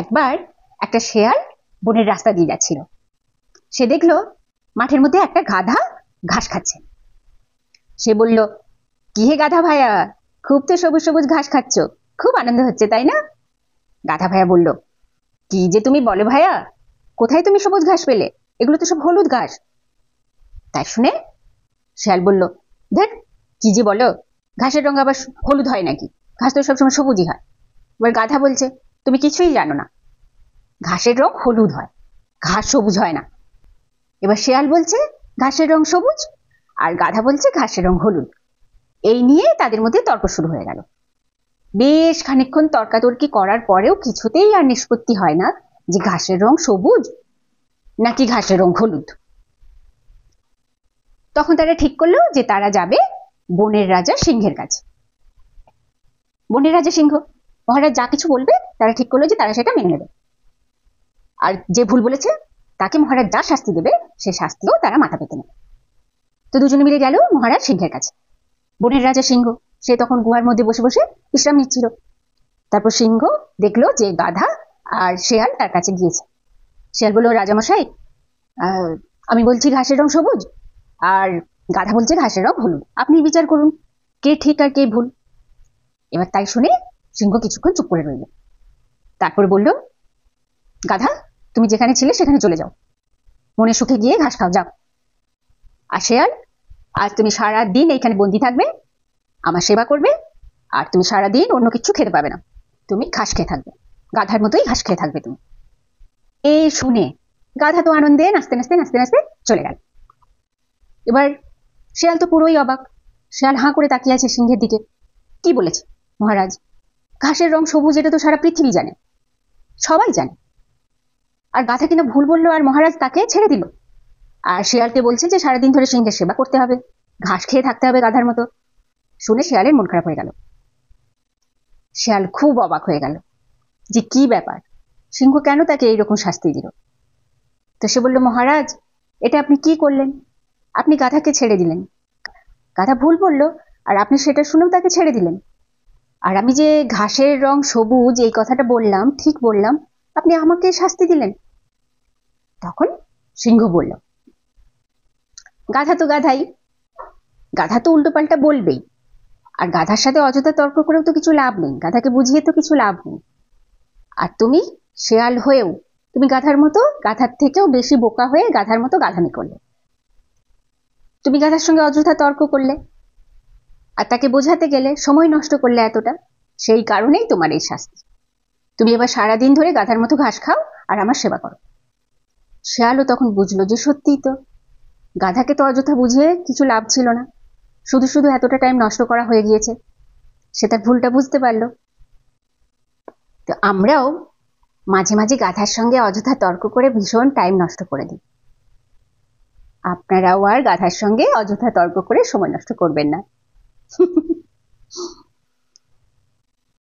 একবার একটা শেয়াল বনের রাস্তা দিয়ে যাচ্ছিল। সে দেখলো মাঠের মধ্যে একটা গাধা ঘাস খাচ্ছে। সে বলল, কি হে গাধা ভাইয়া, খুব তো সবুজ সবুজ ঘাস খাচ্ছ, খুব আনন্দ হচ্ছে তাই না? গাধা ভাইয়া বলল, কি যে তুমি বলো ভাইয়া, কোথায় তুমি সবুজ ঘাস পেলে? এগুলো তো সব হলুদ ঘাস। তাই শুনে শেয়াল বলল, দেখ কি যে বলো, ঘাসের রঙ আবার হলুদ হয় নাকি? ঘাস তো সবসময় সবুজই হয়। এবার গাধা বলছে, তুমি কিছুই জানো না, ঘাসের রং হলুদ হয়, ঘাস সবুজ হয় না। এবার শেয়াল বলছে ঘাসের রং সবুজ, আর গাধা বলছে ঘাসের রং হলুদ। এই নিয়ে তাদের মধ্যে তর্ক শুরু হয়ে গেল। বেশ খানিকক্ষণ তর্কাতর্কি করার পরেও কিছুতেই আর নিষ্পত্তি হয় না যে ঘাসের রং সবুজ নাকি ঘাসের রং হলুদ। তখন তারা ঠিক করলো যে তারা যাবে বনের রাজা সিংহের কাছে। বনের রাজা সিংহ, মহারাজ যা কিছু বলবে তারা ঠিক করলো যে তারা সেটা মেনে নেবে, আর যে ভুল বলেছে তাকে মহারাজ যা শাস্তি দেবে সে শাস্তিও তারা মাথা পেতে নেবে। তো দুজনে মিলে গেল মহারাজ সিংহের কাছে। বনের রাজা সিংহ সে তখন গুহার মধ্যে বসে বসে বিশ্রাম নিচ্ছিল। তারপর সিংহ দেখলো যে গাধা আর শেয়াল তার কাছে গিয়েছে। শেয়াল বলল, রাজামশাই, আমি বলছি ঘাসের রং সবুজ, আর গাধা বলছে ঘাসের রং হলুদ, আপনি বিচার করুন কে ঠিক আর কে ভুল। এবার তাই শুনে সিংহ কিছুক্ষণ চুপ করে রইল। তারপর বলল, গাধা, তুমি যেখানে ছিলে সেখানে চলে যাও, মনে সুখে গিয়ে ঘাস খাও, যাও। আর শেয়াল, আজ তুমি সারা দিন এইখানে বন্দি থাকবে, আমার সেবা করবে, আর তুমি সারা দিন অন্য কিছু খেতে পাবে না, তুমি ঘাস খেয়ে থাকবে, গাধার মতোই ঘাস খেয়ে থাকবে তুমি। এই শুনে গাধা তো আনন্দে নাচতে নাচতে নাচতে নাচতে চলে গেল। এবার শেয়াল তো পুরোই অবাক। শেয়াল হাঁ করে তাকিয়ে আছে সিংহের দিকে। কি বলেছে মহারাজ? ঘাসের রং সবুজ, এটা তো সারা পৃথিবী জানে, সবাই জানে। আর গাধা কিনা ভুল বললো আর মহারাজ তাকে ছেড়ে দিল। আর শেয়ালকে বলছে যে সারাদিন ধরে সিংহের সেবা করতে হবে, ঘাস খেয়ে থাকতে হবে গাধার মতো। শুনে শেয়ালের মন খারাপ হয়ে গেল। শেয়াল খুব অবাক হয়ে গেল যে কি ব্যাপার, সিংহ কেন তাকে এইরকম শাস্তি দিল। তো সে বলল, মহারাজ, এটা আপনি কি করলেন? আপনি গাধাকে ছেড়ে দিলেন, গাধা ভুল বলল আর আপনি সেটা শুনেও তাকে ছেড়ে দিলেন। আর আমি যে ঘাসের রং সবুজ এই কথাটা বললাম, ঠিক বললাম, আপনি আমাকে শাস্তি দিলেন। তখন সিংহ বলল, গাধা তো গাধাই, গাধা তো উল্টো পাল্টা বলবেই, আর গাধার সাথে অযথা তর্ক করেও তো কিছু লাভ নেই, গাধাকে বুঝিয়ে তো কিছু লাভ নেই। আর তুমি শেয়াল হয়েও তুমি গাধার মতো, গাধার থেকেও বেশি বোকা হয়ে গাধার মতো গাধামি করলে। তুমি গাধার সঙ্গে অযথা তর্ক করলে, আর তাকে বোঝাতে গেলে সময় নষ্ট করলে এতটা, সেই কারণেই তোমার এই শাস্তি। তুমি এবার সারাদিন ধরে গাধার মতো ঘাস খাও আর আমার সেবা করো। শেয়ালও তখন বুঝলো যে সত্যিই তো, গাধাকে তো অযথা বুঝিয়ে কিছু লাভ ছিল না, শুধু শুধু এতটা টাইম নষ্ট করা হয়ে গিয়েছে। সে তার ভুলটা বুঝতে পারলো। তো আমরাও মাঝে মাঝে গাধার সঙ্গে অযথা তর্ক করে ভীষণ টাইম নষ্ট করে দিই। আপনারাও আর গাধার সঙ্গে অযথা তর্ক করে সময় নষ্ট করবেন না।